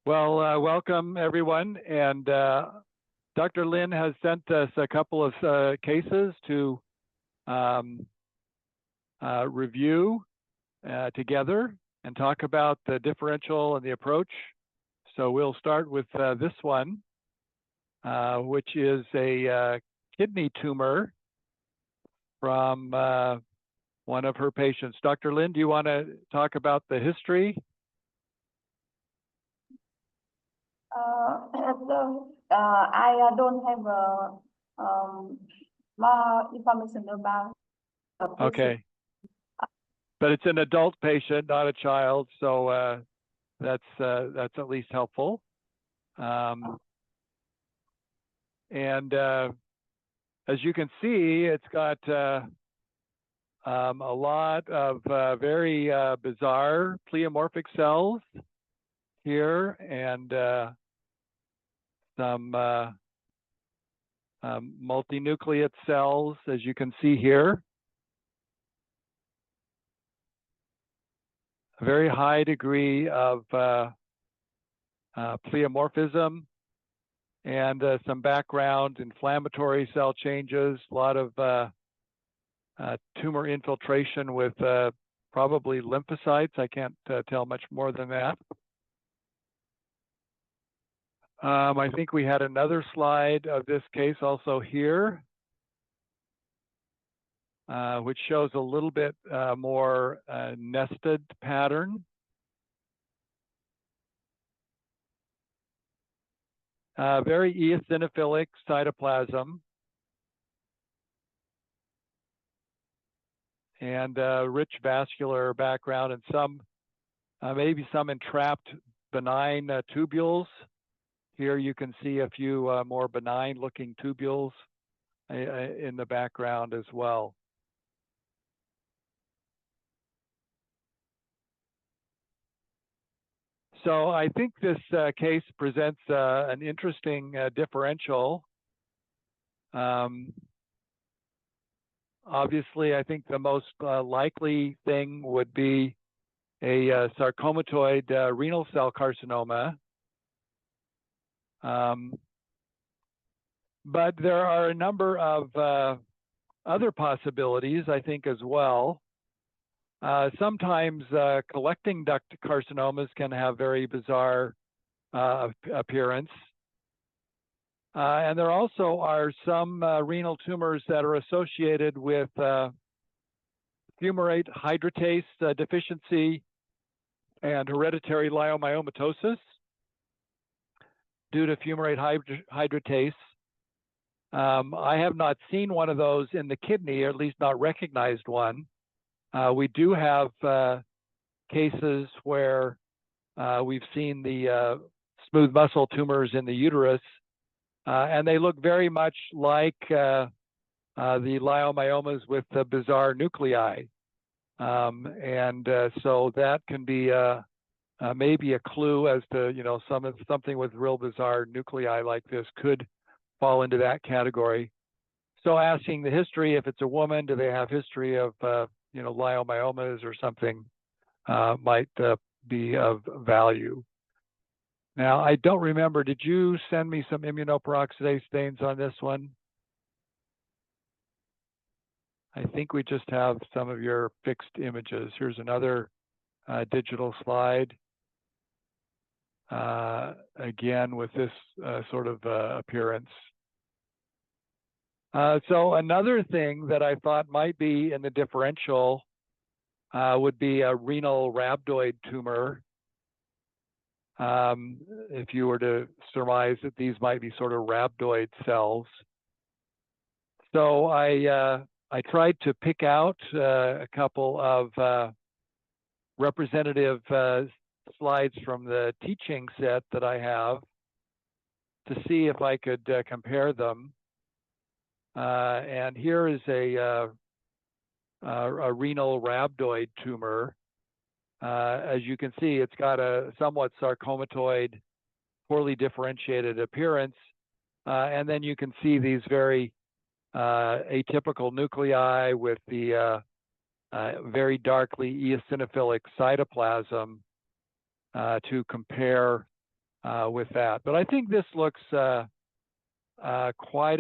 Well, welcome everyone. And Dr. Lin has sent us a couple of cases to review together and talk about the differential and the approach. So we'll start with this one, which is a kidney tumor from one of her patients. Dr. Lin, do you want to talk about the history? I don't have more information about. Okay, but it's an adult patient, not a child, so that's at least helpful. And as you can see, it's got a lot of very bizarre pleomorphic cells here, and some multinucleate cells, as you can see here. A very high degree of pleomorphism and some background inflammatory cell changes, a lot of tumor infiltration with probably lymphocytes. I can't tell much more than that. I think we had another slide of this case also here, which shows a little bit more nested pattern. Very eosinophilic cytoplasm and rich vascular background, and some maybe some entrapped benign tubules. Here you can see a few more benign looking tubules in the background as well. So I think this case presents an interesting differential. Obviously, I think the most likely thing would be a sarcomatoid renal cell carcinoma. But there are a number of other possibilities, I think, as well. Sometimes collecting duct carcinomas can have very bizarre appearance. And there also are some renal tumors that are associated with fumarate hydratase deficiency and hereditary leiomyomatosis due to fumarate hydratase. I have not seen one of those in the kidney, or at least not recognized one. We do have cases where we've seen the smooth muscle tumors in the uterus, and they look very much like the leiomyomas with the bizarre nuclei. So that can be maybe a clue as to, something with real bizarre nuclei like this could fall into that category. So asking the history, if it's a woman, do they have history of leiomyomas or something, might be of value. Now, I don't remember, did you send me some immunoperoxidase stains on this one? I think we just have some of your fixed images. Here's another digital slide. Again, with this sort of appearance. So another thing that I thought might be in the differential would be a renal rhabdoid tumor. If you were to surmise that these might be sort of rhabdoid cells. So I tried to pick out a couple of representative slides from the teaching set that I have to see if I could compare them. And here is a renal rhabdoid tumor. As you can see, it's got a somewhat sarcomatoid, poorly differentiated appearance. And then you can see these very atypical nuclei with the very darkly eosinophilic cytoplasm to compare with that. But I think this looks quite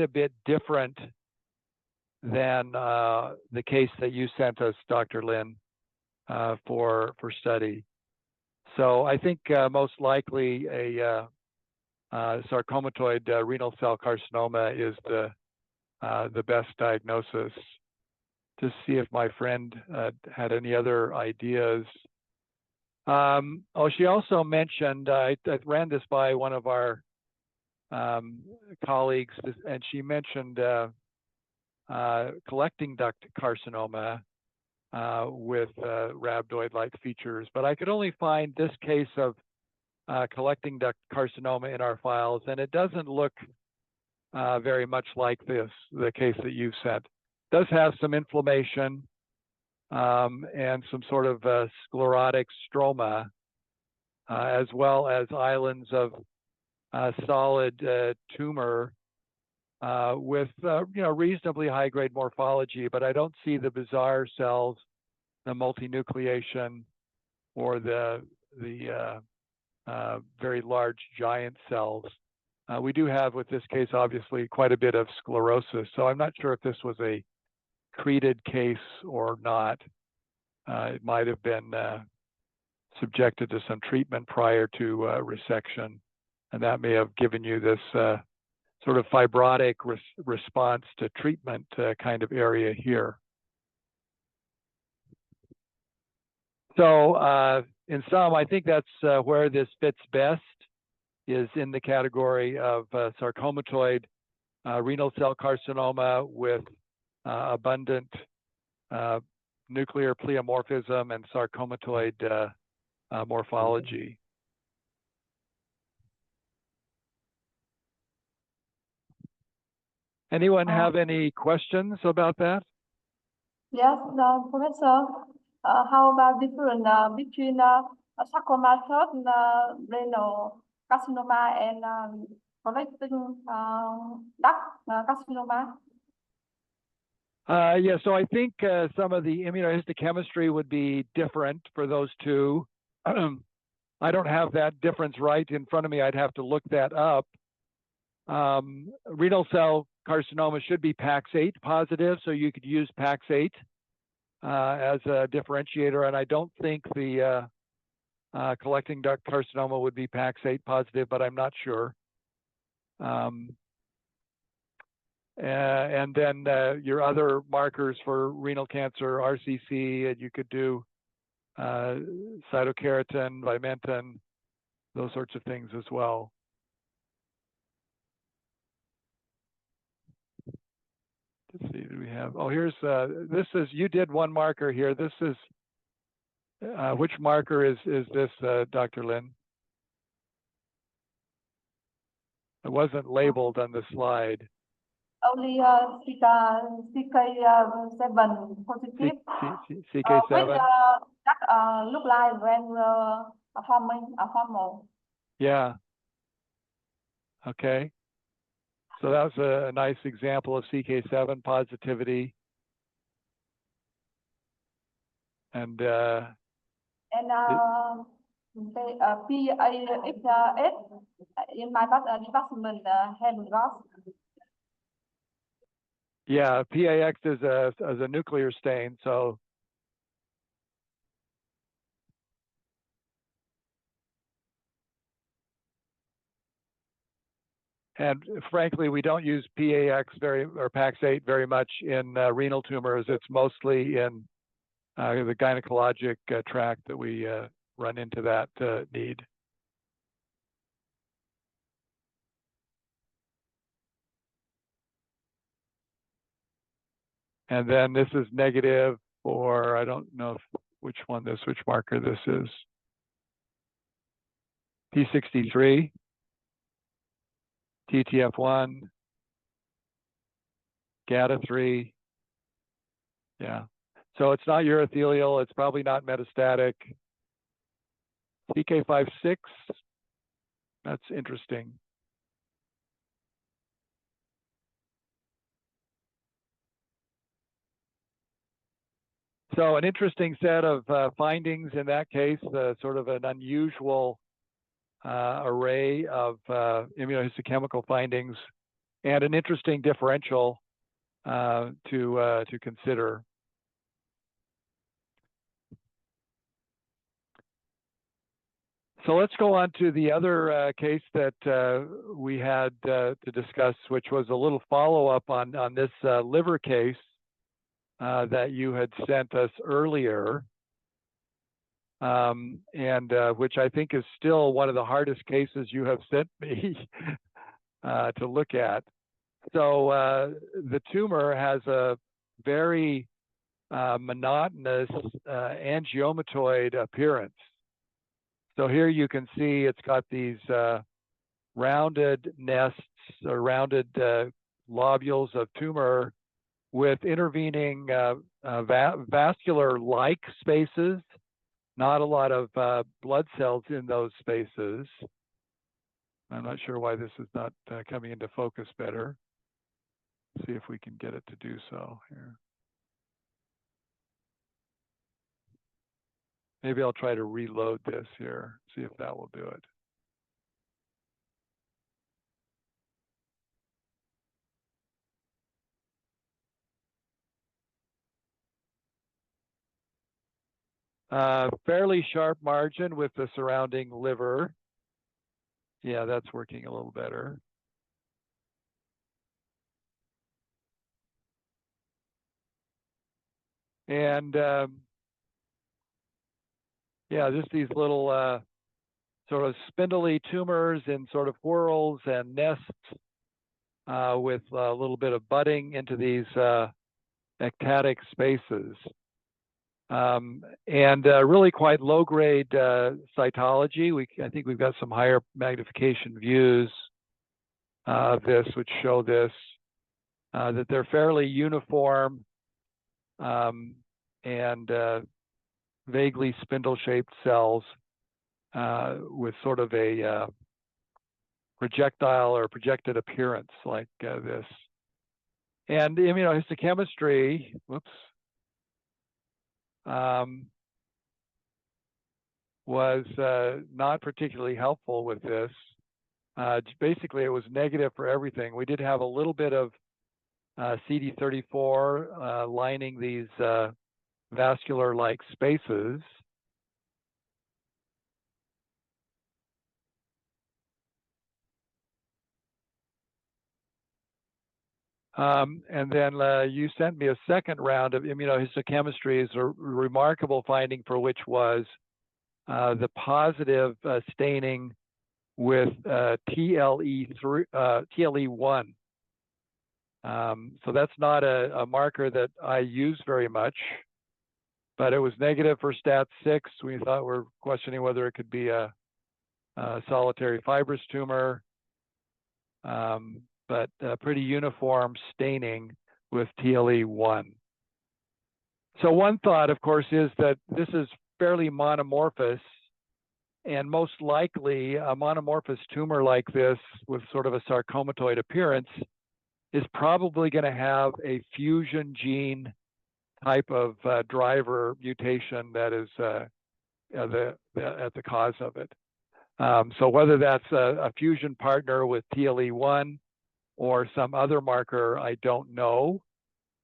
a bit different than the case that you sent us, Dr. Lin, for study. So I think most likely a sarcomatoid renal cell carcinoma is the best diagnosis. To see if my friend had any other ideas. She also mentioned, I ran this by one of our colleagues, and she mentioned collecting duct carcinoma with rhabdoid-like features, but I could only find this case of collecting duct carcinoma in our files, and it doesn't look very much like the case that you've sent. It does have some inflammation and some sort of sclerotic stroma, as well as islands of solid tumor with reasonably high-grade morphology, but I don't see the bizarre cells, the multinucleation, or the very large giant cells. We do have, with this case, obviously quite a bit of sclerosis, so I'm not sure if this was a treated case or not. It might have been subjected to some treatment prior to resection, and that may have given you this sort of fibrotic response to treatment kind of area here. So in sum, I think that's where this fits best, is in the category of sarcomatoid renal cell carcinoma with abundant nuclear pleomorphism and sarcomatoid morphology. Anyone have any questions about that? Yes, Professor. How about difference between sarcomatous renal carcinoma and collecting duct carcinoma? Yeah, so I think some of the immunohistochemistry would be different for those two. I don't have that difference right in front of me. I'd have to look that up. Renal cell carcinoma should be PAX8 positive, so you could use PAX8 as a differentiator, and I don't think the collecting duct carcinoma would be PAX8 positive, but I'm not sure. And then your other markers for renal cancer, RCC, and you could do cytokeratin, vimentin, those sorts of things as well. Let's see, do we have, oh, here's, this is, you did one marker here. This is, which marker is this, Dr. Lin? It wasn't labeled on the slide. Only CK7 positive. CK7? Which that look like granular hormone. Yeah. Okay. So that was a nice example of CK7 positivity. And PAX in my department haven't got. yeah, PAX is a nuclear stain, so and frankly, we don't use PAX or PAX8 very much in renal tumors. It's mostly in the gynecologic tract that we run into that need. And then this is negative for, I don't know which marker this is. P63, TTF1, GATA3. Yeah. So it's not urothelial. It's probably not metastatic. CK56, that's interesting. So an interesting set of findings in that case, sort of an unusual array of immunohistochemical findings and an interesting differential to consider. So let's go on to the other case that we had to discuss, which was a little follow-up on this liver case that you had sent us earlier, and which I think is still one of the hardest cases you have sent me to look at. So the tumor has a very monotonous angiomatoid appearance. So here you can see it's got these rounded nests or rounded lobules of tumor with intervening vascular-like spaces, not a lot of blood cells in those spaces. I'm not sure why this is not coming into focus better. See if we can get it to do so here. Maybe I'll try to reload this here, see if that will do it. Fairly sharp margin with the surrounding liver. Yeah, that's working a little better. And yeah, just these little sort of spindly tumors in sort of whorls and nests with a little bit of budding into these ectatic spaces. And really quite low-grade cytology. I think we've got some higher magnification views of this, which show this, that they're fairly uniform and vaguely spindle-shaped cells with sort of a projectile or projected appearance like this. And the immunohistochemistry, whoops, was not particularly helpful with this. Basically, it was negative for everything. We did have a little bit of CD34 lining these vascular-like spaces. And then you sent me a second round of immunohistochemistry as a remarkable finding for which was the positive staining with TLE1. So that's not a marker that I use very much, but it was negative for STAT6. We thought we're questioning whether it could be a solitary fibrous tumor, but pretty uniform staining with TLE1. So one thought, of course, is that this is fairly monomorphous, and most likely a monomorphous tumor like this with sort of a sarcomatoid appearance is probably going to have a fusion gene type of driver mutation that is at the cause of it. So whether that's a fusion partner with TLE1 or some other marker, I don't know.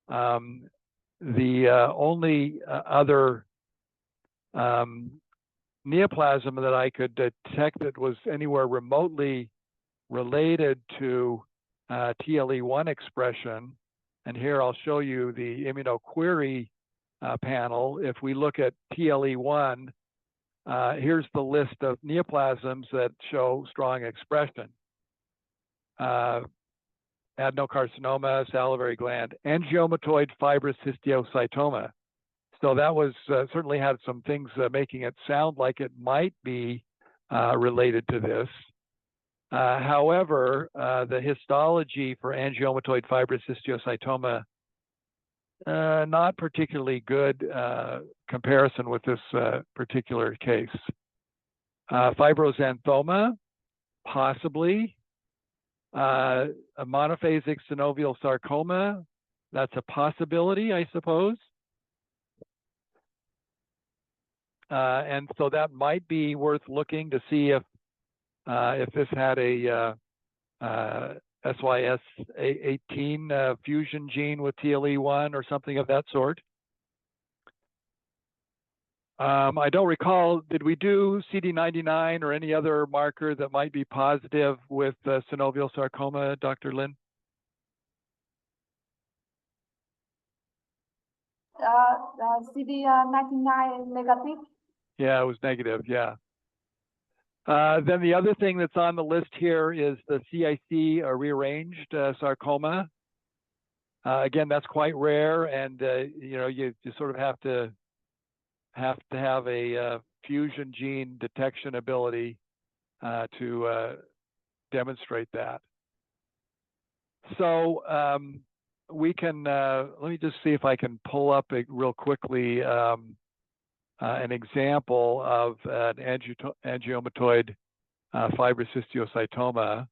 The only other neoplasm that I could detect that was anywhere remotely related to TLE1 expression, and here I'll show you the immunoquery panel. If we look at TLE1, here's the list of neoplasms that show strong expression. Adenocarcinoma, salivary gland, angiomatoid fibrous histiocytoma. So that was certainly had some things making it sound like it might be related to this. However, the histology for angiomatoid fibrous histiocytoma, not particularly good comparison with this particular case. Fibroxanthoma, possibly. A monophasic synovial sarcoma, that's a possibility, I suppose. And so that might be worth looking to see if if this had a SYS18 fusion gene with TLE1 or something of that sort. I don't recall, did we do CD99 or any other marker that might be positive with synovial sarcoma, Dr. Lin? CD99 negative. Yeah, it was negative, yeah. Then the other thing that's on the list here is the CIC rearranged sarcoma. Again, that's quite rare, and you sort of have to have a fusion gene detection ability to demonstrate that. So we can, let me just see if I can pull up real quickly an example of an angiomatoid fibrous histiocytoma.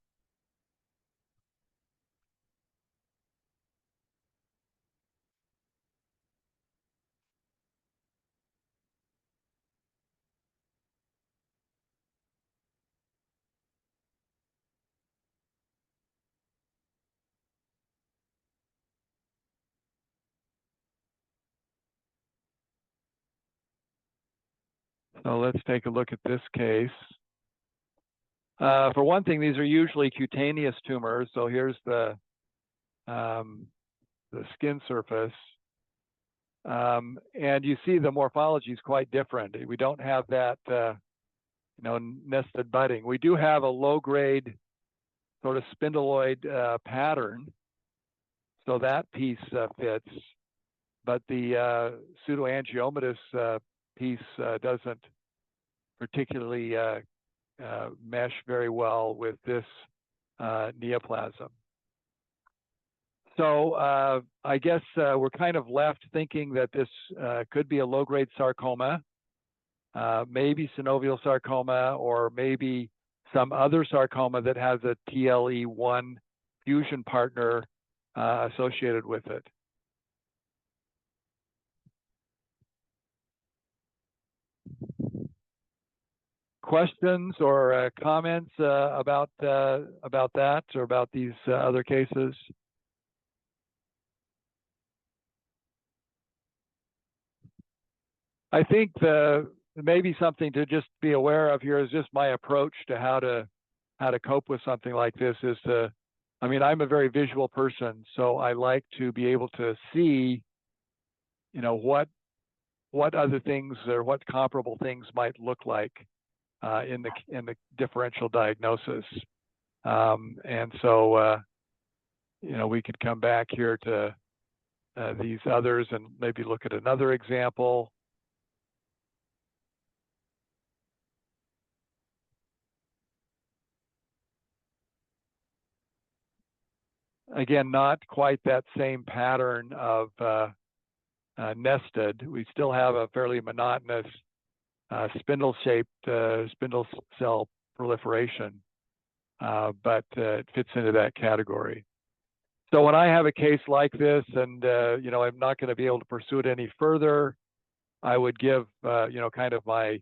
So let's take a look at this case. For one thing, these are usually cutaneous tumors. So here's the skin surface. And you see the morphology is quite different. We don't have that, nested budding. We do have a low-grade sort of spindeloid pattern. So that piece fits, but the pseudoangiomatous piece doesn't particularly mesh very well with this neoplasm. So I guess we're kind of left thinking that this could be a low-grade sarcoma, maybe synovial sarcoma, or maybe some other sarcoma that has a TLE1 fusion partner associated with it. Questions or comments about that or about these other cases? I think maybe something to just be aware of here is just my approach to how to cope with something like this is to, I mean, I'm a very visual person, so I like to be able to see, what other things or what comparable things might look like in the differential diagnosis. And so, we could come back here to these others and maybe look at another example. Again, not quite that same pattern of nested. We still have a fairly monotonous spindle-shaped spindle cell proliferation, but it fits into that category. So when I have a case like this and, I'm not going to be able to pursue it any further, I would give, kind of my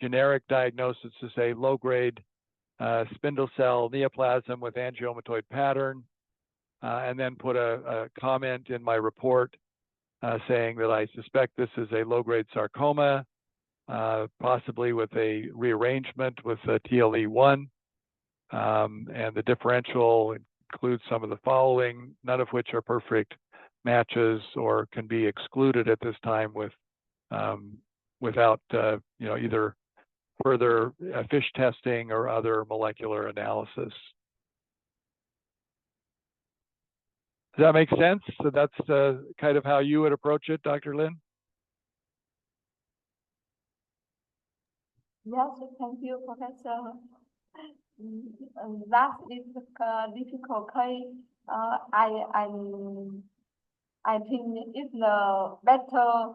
generic diagnosis to say low-grade spindle cell neoplasm with angiomatoid pattern, and then put a comment in my report saying that I suspect this is a low-grade sarcoma, possibly with a rearrangement with TLE1, and the differential includes some of the following, none of which are perfect matches or can be excluded at this time without either further FISH testing or other molecular analysis. Does that make sense? So that's kind of how you would approach it, Dr. Lin? Yes, thank you, Professor. That is a difficult case. I think it's the better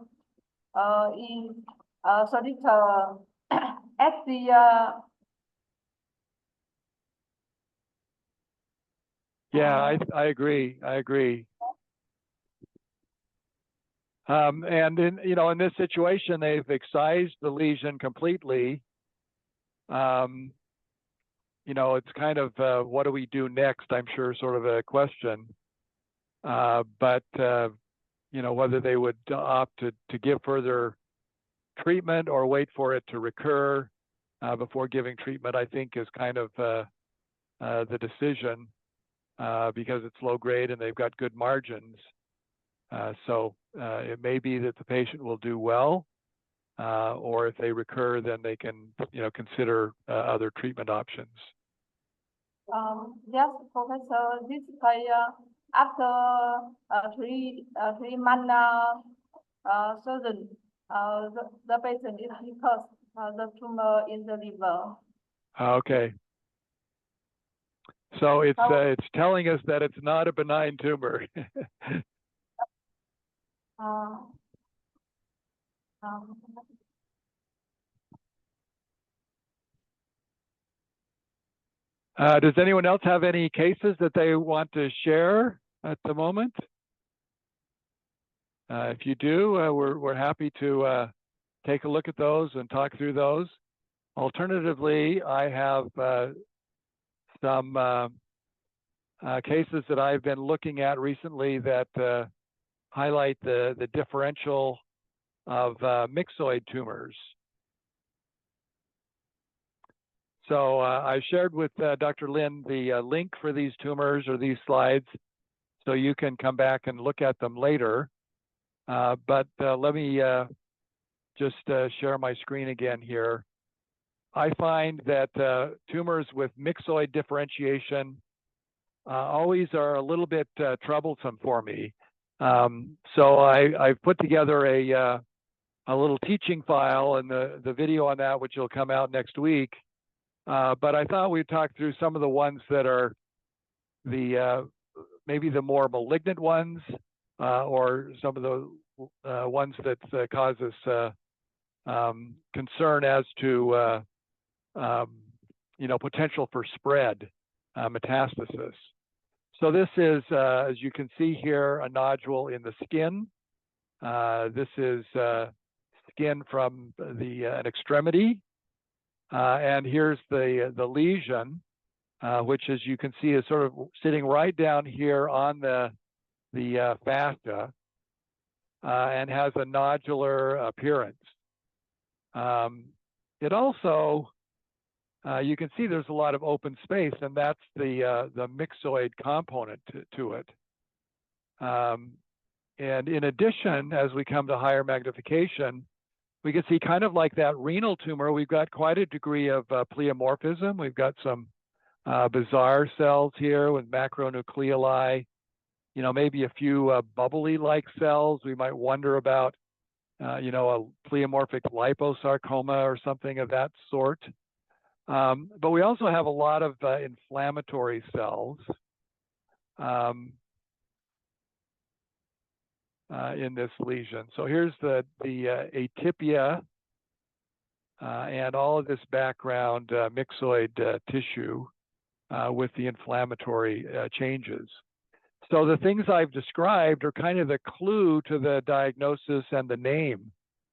in solicitor at the Yeah, I agree. I agree. And in this situation, they've excised the lesion completely. it's kind of what do we do next? I'm sure, sort of a question. But whether they would opt to give further treatment or wait for it to recur before giving treatment, I think is kind of the decision because it's low grade and they've got good margins. So it may be that the patient will do well, or if they recur, then they can, consider other treatment options. Yes, Professor. This case after 3 months surgery, the patient is because the tumor in the liver. Okay. So it's telling us that it's not a benign tumor. Does anyone else have any cases that they want to share at the moment? If you do, we're happy to take a look at those and talk through those. Alternatively, I have some cases that I've been looking at recently that highlight the differential of myxoid tumors. So I shared with Dr. Lin the link for these tumors or these slides, so you can come back and look at them later. But let me just share my screen again here. I find that tumors with myxoid differentiation always are a little bit troublesome for me. So I've put together a little teaching file and the video on that, which will come out next week. But I thought we'd talk through some of the ones that are maybe the more malignant ones, or some of the ones that cause us concern as to potential for spread, metastasis. So this is, as you can see here, a nodule in the skin. This is skin from an extremity. And here's the lesion, which, as you can see, is sort of sitting right down here on the fascia and has a nodular appearance. It also, you can see there's a lot of open space, and that's the myxoid component to it. And in addition, as we come to higher magnification, we can see kind of like that renal tumor, we've got quite a degree of pleomorphism. We've got some bizarre cells here with macronucleoli, maybe a few bubbly-like cells. We might wonder about, a pleomorphic liposarcoma or something of that sort. But we also have a lot of inflammatory cells in this lesion. So here's the atypia and all of this background myxoid tissue with the inflammatory changes. So the things I've described are kind of the clue to the diagnosis and the name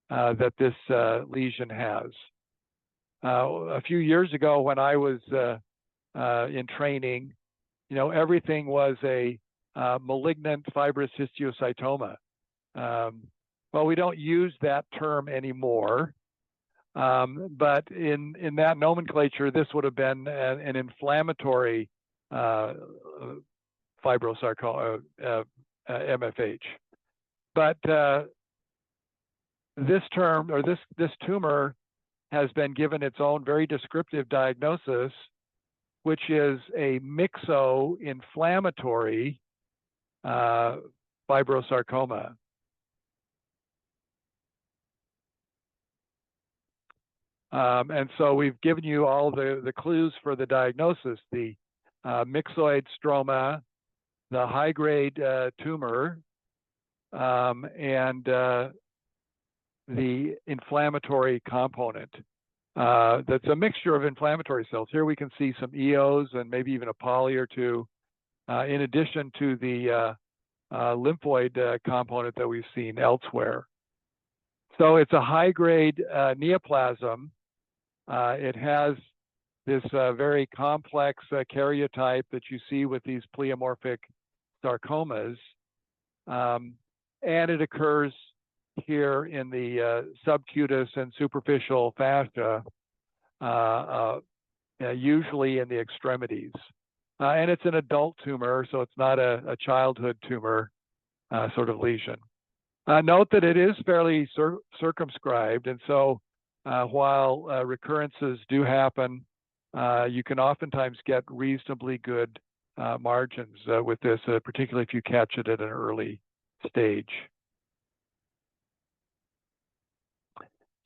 that this lesion has. A few years ago when I was in training, everything was a malignant fibrous histiocytoma. Well, we don't use that term anymore, but in that nomenclature, this would have been an inflammatory fibrosarcoma, MFH. But this term, or this tumor, has been given its own very descriptive diagnosis, which is a myxo-inflammatory fibrosarcoma. And so we've given you all the clues for the diagnosis: the myxoid stroma, the high-grade tumor, and the inflammatory component. That's a mixture of inflammatory cells. Here we can see some EOs and maybe even a poly or two, in addition to the lymphoid component that we've seen elsewhere. So it's a high-grade neoplasm. It has this very complex karyotype that you see with these pleomorphic sarcomas. And it occurs here in the subcutaneous and superficial fascia, usually in the extremities. And it's an adult tumor, so it's not a childhood tumor sort of lesion. Note that it is fairly circumscribed, and so while recurrences do happen, you can oftentimes get reasonably good margins with this, particularly if you catch it at an early stage.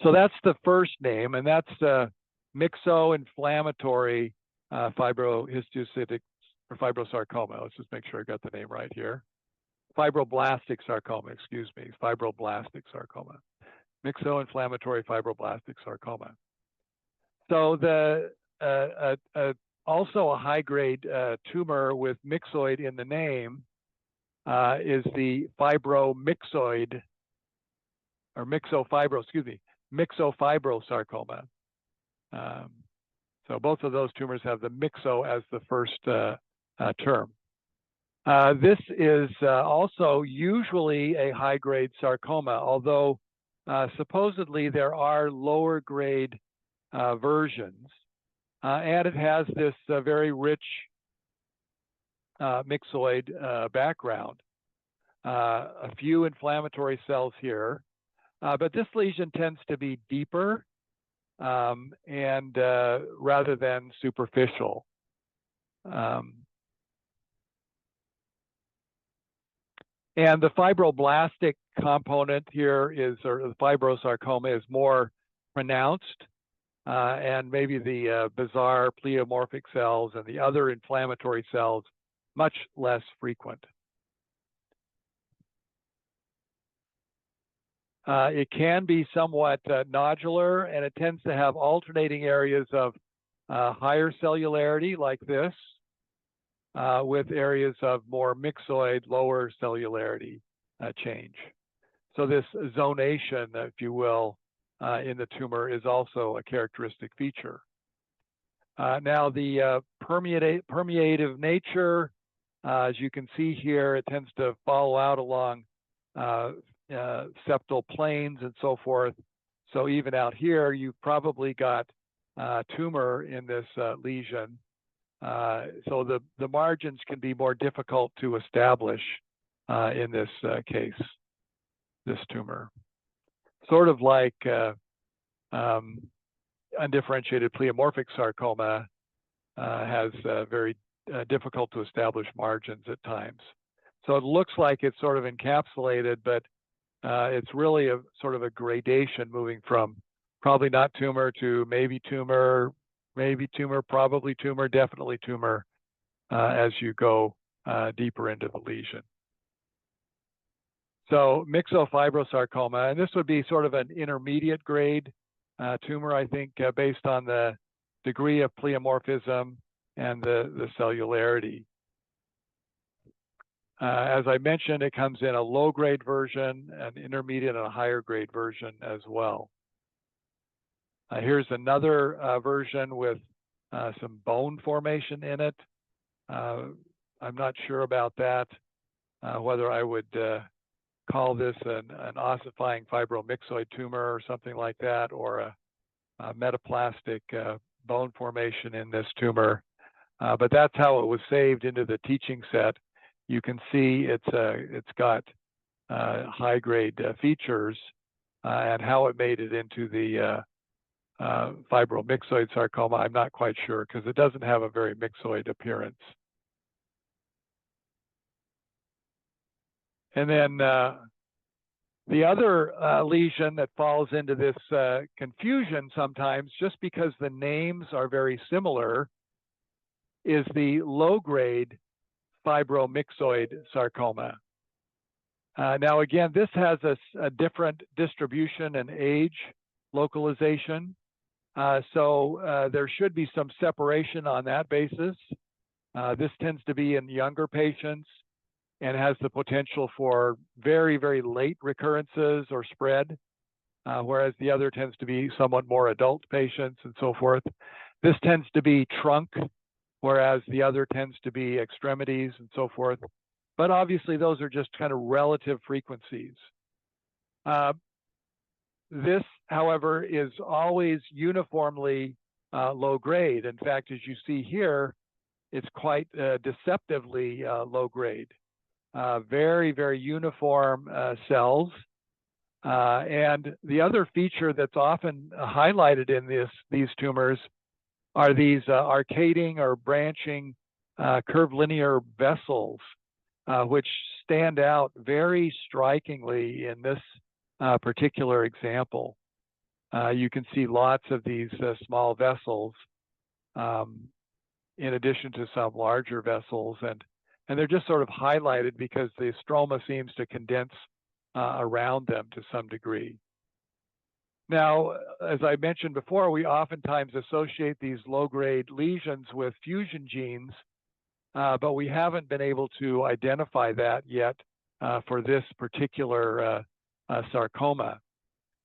So that's the first name, and that's myxo-inflammatory fibrohistiocytic or fibrosarcoma. Let's just make sure I got the name right here. Fibroblastic sarcoma, excuse me, fibroblastic sarcoma. Myxo-inflammatory fibroblastic sarcoma. So the also a high-grade tumor with myxoid in the name is the fibromyxoid, or myxofibrosarcoma. So both of those tumors have the myxo as the first term. This is also usually a high-grade sarcoma, although supposedly there are lower-grade versions, and it has this very rich myxoid background. A few inflammatory cells here, but this lesion tends to be deeper and rather than superficial. And the fibroblastic component here is, or the fibrosarcoma is more pronounced, and maybe the bizarre pleomorphic cells and the other inflammatory cells much less frequent. It can be somewhat nodular, and it tends to have alternating areas of higher cellularity like this, with areas of more myxoid, lower cellularity change. So this zonation, if you will, in the tumor is also a characteristic feature. Now the permeative nature, as you can see here, it tends to follow out along septal planes and so forth. So even out here, you've probably got tumor in this lesion. So the margins can be more difficult to establish in this case, this tumor. Sort of like undifferentiated pleomorphic sarcoma has very difficult to establish margins at times. So it looks like it's sort of encapsulated, but it's really a sort of a gradation moving from probably not tumor to maybe tumor, probably tumor, definitely tumor, as you go deeper into the lesion. So myxofibrosarcoma, and this would be sort of an intermediate grade tumor, I think, based on the degree of pleomorphism and the cellularity. As I mentioned, it comes in a low-grade version, an intermediate, and a higher-grade version as well. Here's another version with some bone formation in it. I'm not sure about that, whether I would call this an ossifying fibromyxoid tumor or something like that, or a metaplastic bone formation in this tumor. But that's how it was saved into the teaching set. You can see it's got high-grade features, and how it made it into the fibromyxoid sarcoma, I'm not quite sure, because it doesn't have a very myxoid appearance. And then the other lesion that falls into this confusion sometimes, just because the names are very similar, is the low-grade fibromyxoid sarcoma. Now, again, this has a different distribution and age localization. So there should be some separation on that basis. This tends to be in younger patients and has the potential for very, very late recurrences or spread, whereas the other tends to be somewhat more adult patients and so forth. This tends to be trunk, whereas the other tends to be extremities and so forth. But obviously, those are just kind of relative frequencies. This, however, is always uniformly low grade. In fact, as you see here, it's quite deceptively low grade. Very, very uniform cells. And the other feature that's often highlighted in these tumors are these arcading or branching curvilinear vessels, which stand out very strikingly in this particular example. You can see lots of these small vessels, in addition to some larger vessels, and they're just sort of highlighted because the stroma seems to condense around them to some degree. Now, as I mentioned before, we oftentimes associate these low-grade lesions with fusion genes, but we haven't been able to identify that yet for this particular sarcoma.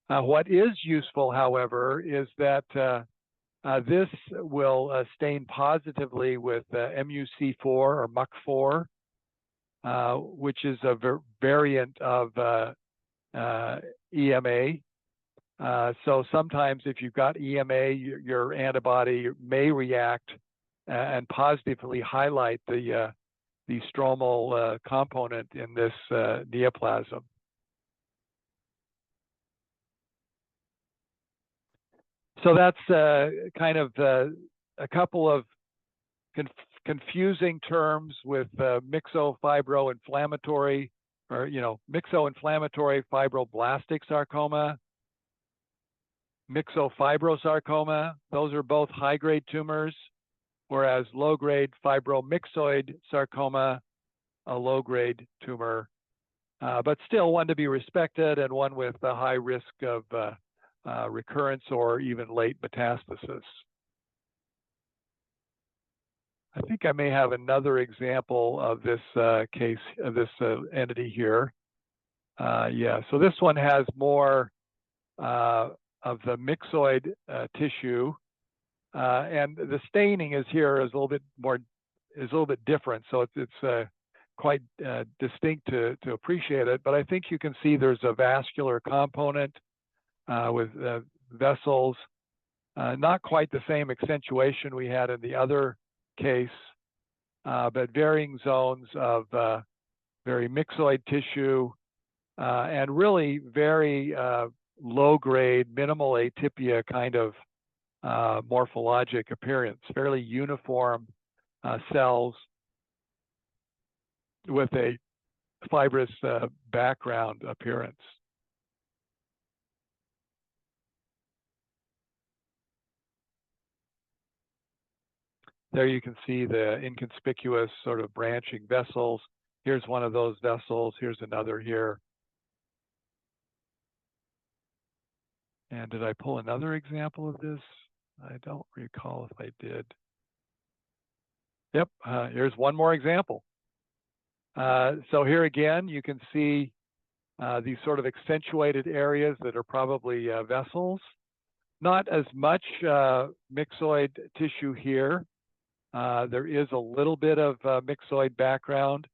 What is useful, however, is that this will stain positively with MUC4 or MUC4, which is a variant of EMA. So sometimes if you've got EMA, your antibody may react and positively highlight the stromal component in this neoplasm. So that's kind of a couple of confusing terms with myxofibroinflammatory, or myxoinflammatory fibroblastic sarcoma, myxofibrosarcoma. Those are both high-grade tumors, whereas low-grade fibromyxoid sarcoma, a low-grade tumor, but still one to be respected and one with a high risk of recurrence or even late metastasis. I think I may have another example of this case, of this entity here. Yeah, so this one has more of the myxoid tissue, and the staining is here is a little bit different. So it's quite distinct to appreciate it. But I think you can see there's a vascular component with vessels, not quite the same accentuation we had in the other case, but varying zones of very myxoid tissue and really very low-grade, minimal atypia kind of morphologic appearance, fairly uniform cells with a fibrous background appearance. There you can see the inconspicuous sort of branching vessels. Here's one of those vessels. Here's another here. And did I pull another example of this? I don't recall if I did. Yep, here's one more example. So here again, you can see these sort of accentuated areas that are probably vessels. Not as much myxoid tissue here. There is a little bit of myxoid background,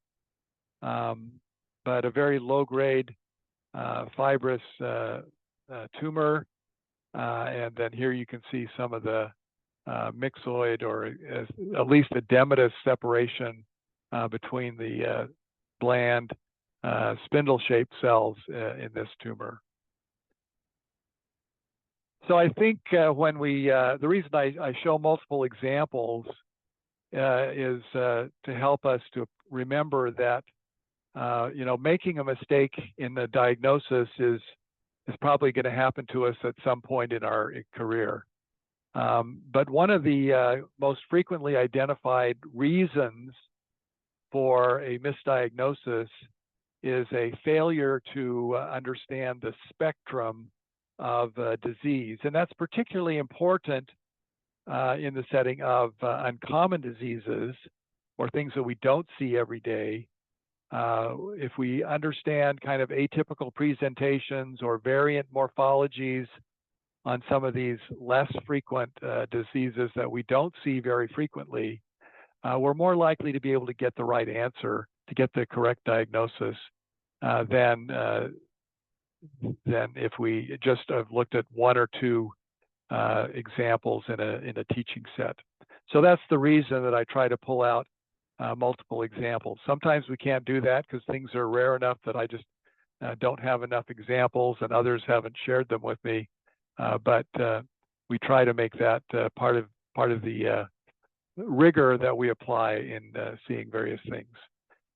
but a very low-grade fibrous tumor. And then here you can see some of the myxoid, or at least edematous separation between the bland spindle-shaped cells in this tumor. So I think when the reason I show multiple examples is to help us to remember that making a mistake in the diagnosis is probably going to happen to us at some point in our career. But one of the most frequently identified reasons for a misdiagnosis is a failure to understand the spectrum of disease. And that's particularly important in the setting of uncommon diseases or things that we don't see every day. If we understand kind of atypical presentations or variant morphologies on some of these less frequent diseases that we don't see very frequently, we're more likely to be able to get the right answer, to get the correct diagnosis than if we just have looked at one or two examples in a teaching set. So that's the reason that I try to pull out multiple examples. Sometimes we can't do that because things are rare enough that I just don't have enough examples, and others haven't shared them with me. But we try to make that part of the rigor that we apply in seeing various things.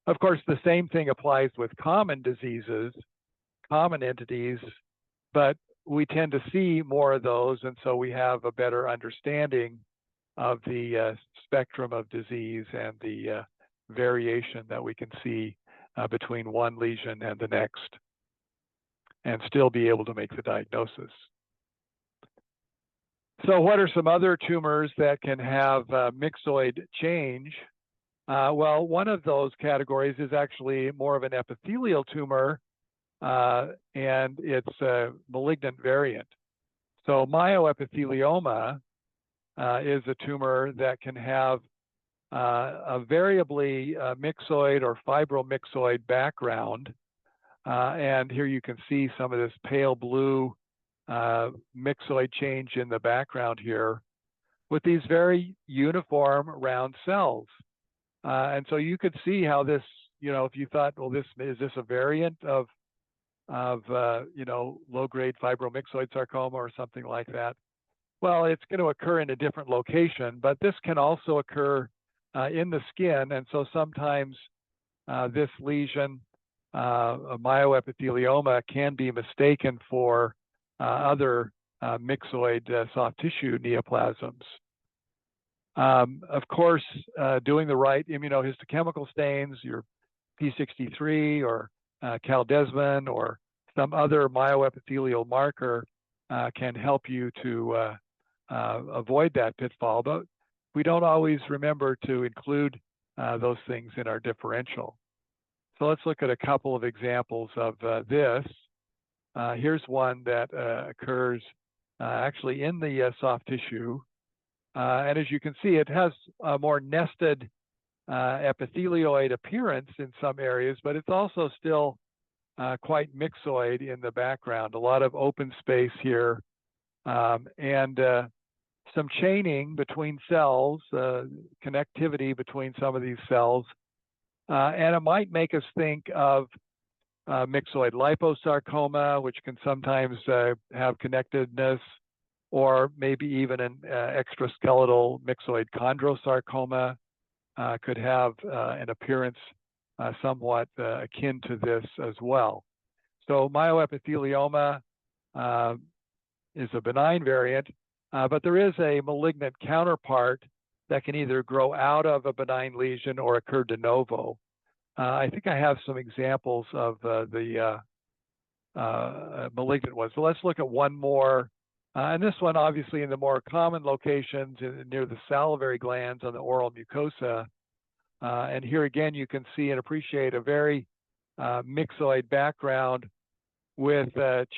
Of course, the same thing applies with common diseases, common entities, but we tend to see more of those, and so we have a better understanding of the spectrum of disease and the variation that we can see between one lesion and the next, and still be able to make the diagnosis. So what are some other tumors that can have myxoid change? Well, one of those categories is actually more of an epithelial tumor, and it's a malignant variant. So myoepithelioma is a tumor that can have a variably myxoid or fibromyxoid background. And here you can see some of this pale blue myxoid change in the background here with these very uniform round cells. And so you could see how this, if you thought, well, is this a variant of low-grade fibromyxoid sarcoma or something like that? Well, it's going to occur in a different location, but this can also occur in the skin. And so sometimes this lesion, myoepithelioma, can be mistaken for other myxoid soft tissue neoplasms. Of course, doing the right immunohistochemical stains, your P63 or Caldesmin or some other myoepithelial marker can help you to avoid that pitfall, but we don't always remember to include those things in our differential. So let's look at a couple of examples of this. Here's one that occurs actually in the soft tissue. And as you can see, it has a more nested epithelioid appearance in some areas, but it's also still quite myxoid in the background. A lot of open space here, and some chaining between cells, connectivity between some of these cells. And it might make us think of myxoid liposarcoma, which can sometimes have connectedness, or maybe even an extraskeletal myxoid chondrosarcoma could have an appearance somewhat akin to this as well. So myoepithelioma is a benign variant, but there is a malignant counterpart that can either grow out of a benign lesion or occur de novo. I think I have some examples of the malignant ones. So let's look at one more. And this one, obviously, in the more common locations near the salivary glands on the oral mucosa. And here again, you can see and appreciate a very myxoid background with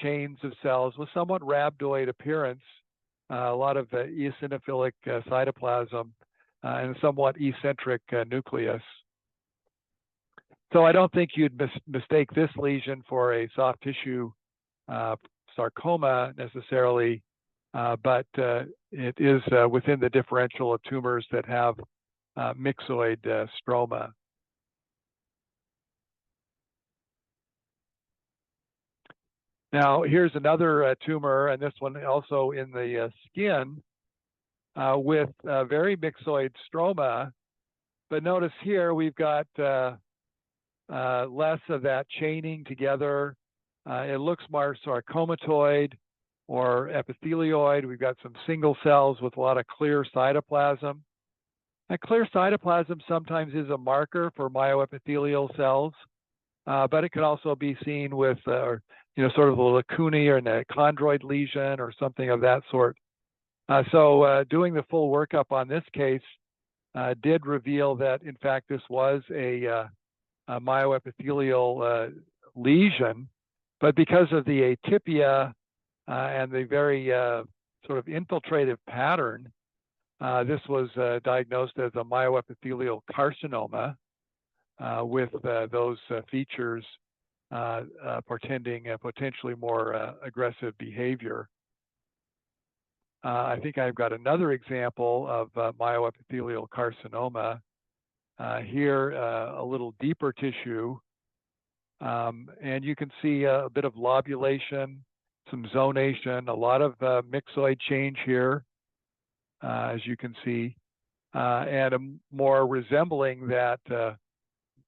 chains of cells with somewhat rhabdoid appearance, a lot of eosinophilic cytoplasm, and somewhat eccentric nucleus. So I don't think you'd mistake this lesion for a soft tissue sarcoma necessarily, but it is within the differential of tumors that have myxoid stroma. Now, here's another tumor, and this one also in the skin with very myxoid stroma. But notice here we've got less of that chaining together. It looks more sarcomatoid or epithelioid. We've got some single cells with a lot of clear cytoplasm. That clear cytoplasm sometimes is a marker for myoepithelial cells, but it can also be seen with sort of a lacunae or a chondroid lesion or something of that sort. So doing the full workup on this case did reveal that, in fact, this was a myoepithelial lesion, but because of the atypia and the very sort of infiltrative pattern. This was diagnosed as a myoepithelial carcinoma with those features portending potentially more aggressive behavior. I think I've got another example of myoepithelial carcinoma. Here, a little deeper tissue, and you can see a bit of lobulation, some zonation, a lot of myxoid change here, as you can see, and a more resembling that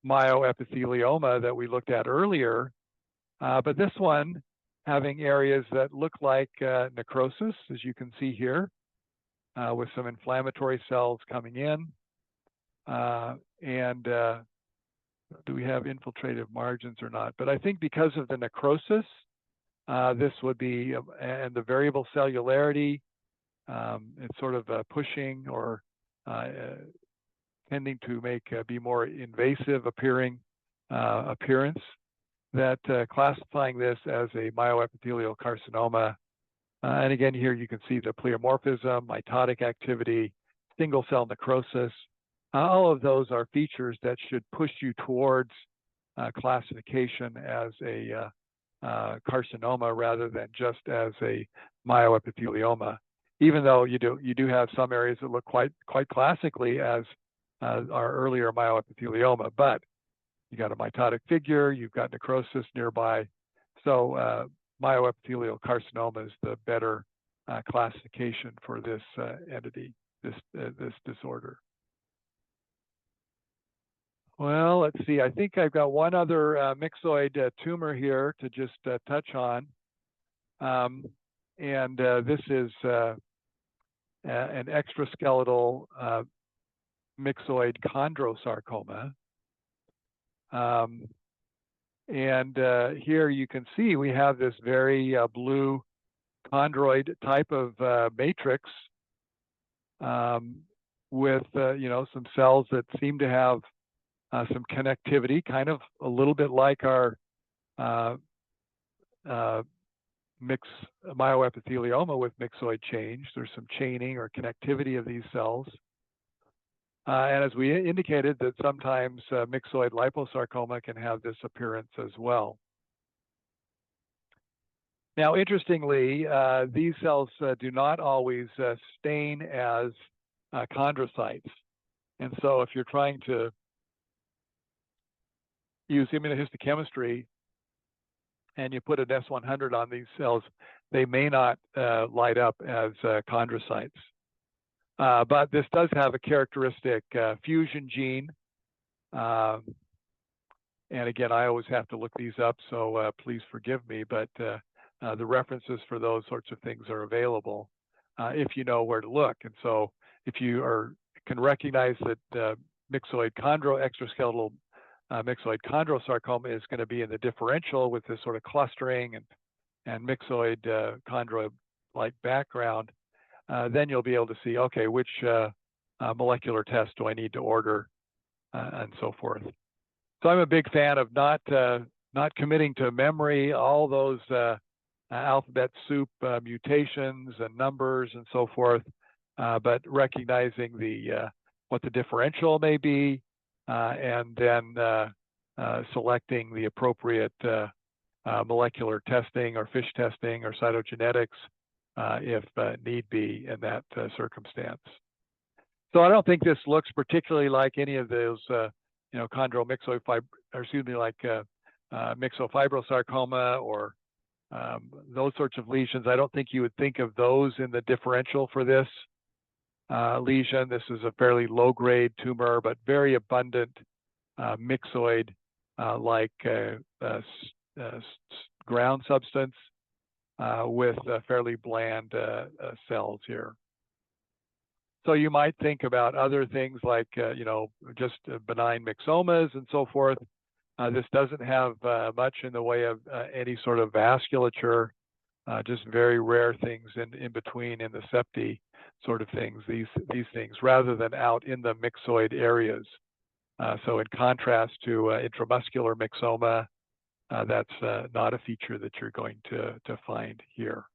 myoepithelioma that we looked at earlier, but this one having areas that look like necrosis, as you can see here, with some inflammatory cells coming in. And do we have infiltrative margins or not? But I think because of the necrosis, this would be, and the variable cellularity, it's sort of pushing or tending to make be more invasive appearing appearance, that classifying this as a myoepithelial carcinoma. And again, here you can see the pleomorphism, mitotic activity, single cell necrosis. All of those are features that should push you towards classification as a carcinoma rather than just as a myoepithelioma. Even though you do have some areas that look quite classically as our earlier myoepithelioma, but you got a mitotic figure, you've got necrosis nearby. So myoepithelial carcinoma is the better classification for this entity, this disorder. Well, let's see. I think I've got one other myxoid tumor here to just touch on. And this is an extraskeletal myxoid chondrosarcoma. And here you can see we have this very blue chondroid type of matrix with some cells that seem to have some connectivity, kind of a little bit like our myoepithelioma with myxoid change. There's some chaining or connectivity of these cells. And as we indicated, that sometimes myxoid liposarcoma can have this appearance as well. Now, interestingly, these cells do not always stain as chondrocytes. And so if you're trying to use immunohistochemistry and you put an S100 on these cells, they may not light up as chondrocytes. But this does have a characteristic fusion gene. And again, I always have to look these up, so please forgive me, but the references for those sorts of things are available if you know where to look. And so if you can recognize that extraskeletal myxoid chondrosarcoma is going to be in the differential with this sort of clustering and myxoid chondro-like background, then you'll be able to see, okay, which molecular test do I need to order, and so forth. So I'm a big fan of not committing to memory all those alphabet soup mutations and numbers and so forth, but recognizing what the differential may be, and then selecting the appropriate molecular testing or FISH testing or cytogenetics if need be in that circumstance. So I don't think this looks particularly like any of those, myxofibrosarcoma or those sorts of lesions. I don't think you would think of those in the differential for this lesion. This is a fairly low-grade tumor, but very abundant myxoid like ground substance with fairly bland cells here. So you might think about other things like, just benign myxomas and so forth. This doesn't have much in the way of any sort of vasculature, just very rare things in between in the septi sort of things, these things, rather than out in the myxoid areas. So in contrast to intramuscular myxoma, that's not a feature that you're going to find here.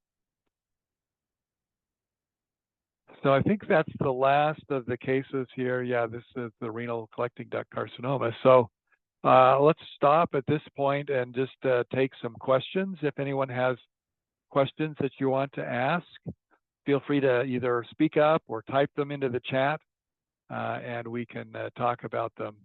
So I think that's the last of the cases here. Yeah, this is the renal collecting duct carcinoma. So let's stop at this point and just take some questions. If anyone has questions that you want to ask, feel free to either speak up or type them into the chat, and we can talk about them.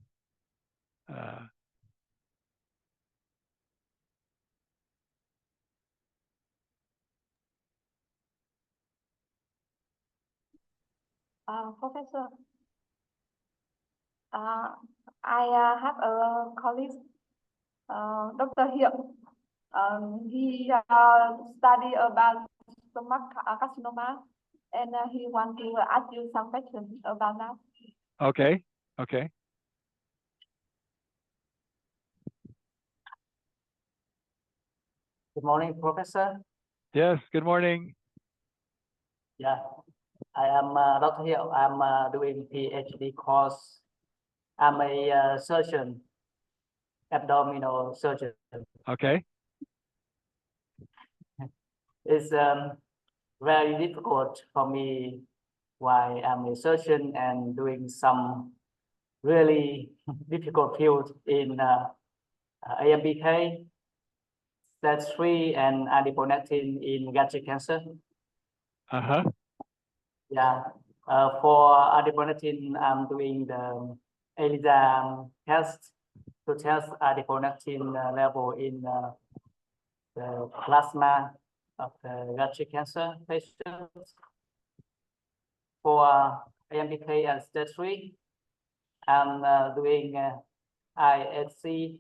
Professor, I have a colleague, Dr. Hiệp. He study about stomach carcinoma, and he want to ask you some questions about that. Okay. Okay. Good morning, Professor. Yes. Good morning. Yeah, I am Dr. Hill. I'm doing PhD course. I'm a surgeon, abdominal surgeon. Okay. It's very difficult for me while I'm a surgeon and doing some really difficult field in AMPK, stage 3, and adiponectin in gastric cancer. Uh-huh. Yeah, for adiponectin, I'm doing the ELISA test to test adiponectin level in the plasma of the gastric cancer patients. For AMPK and stage 3, I'm doing IHC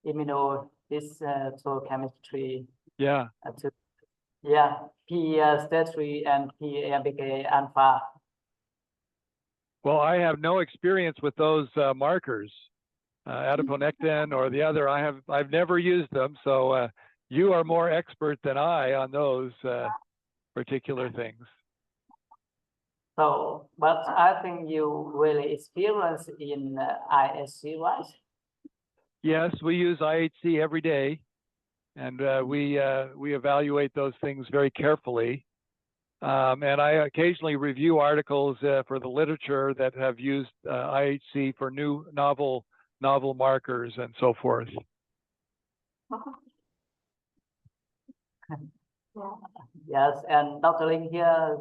immunohistochemistry. Yeah. Yeah, P stage 3 and P AMPK alpha. Well, I have no experience with those markers, adiponectin or the other. I've never used them, so you are more expert than I on those particular things. So, but I think you really experience in IHC, right? Yes, we use IHC every day, and we evaluate those things very carefully. And I occasionally review articles for the literature that have used IHC for new novel markers and so forth. Yes, and Dr. Ling here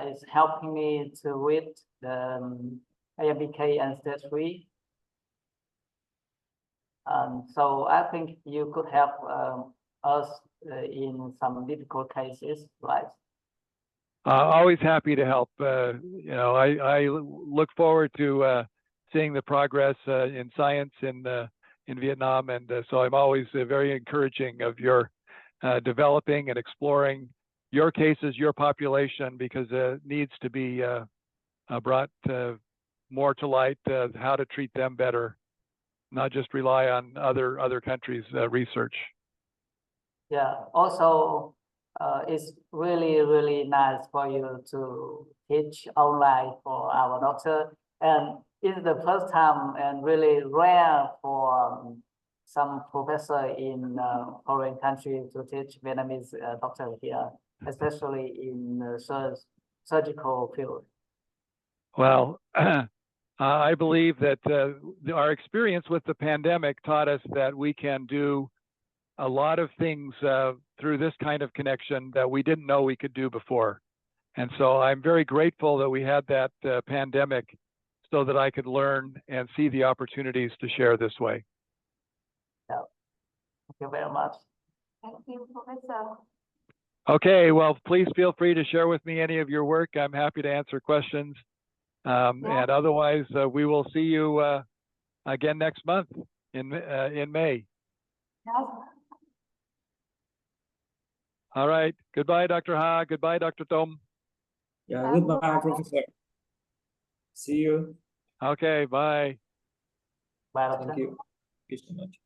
is helping me to read the AMPK and stage 3. So I think you could help us in some difficult cases, right? Always happy to help. You know, I look forward to seeing the progress in science in Vietnam, and so I'm always very encouraging of your developing and exploring your cases, your population, because it needs to be brought more to light how to treat them better, not just rely on other countries' research. Yeah. Also, it's really nice for you to teach online for our doctor, and it's the first time and really rare for some professor in foreign country to teach Vietnamese doctor here, especially in surgical field. Well, I believe that our experience with the pandemic taught us that we can do a lot of things through this kind of connection that we didn't know we could do before. And so I'm very grateful that we had that pandemic so that I could learn and see the opportunities to share this way. Yeah. Thank you very much. Thank you, Professor. Okay, well, please feel free to share with me any of your work. I'm happy to answer questions. And otherwise, we will see you again next month in May. Yes. All right. Goodbye, Dr. Ha. Goodbye, Dr. Tom. Yeah, goodbye, Professor. See you. Okay, bye. Bye, Thank you. Thank you so much.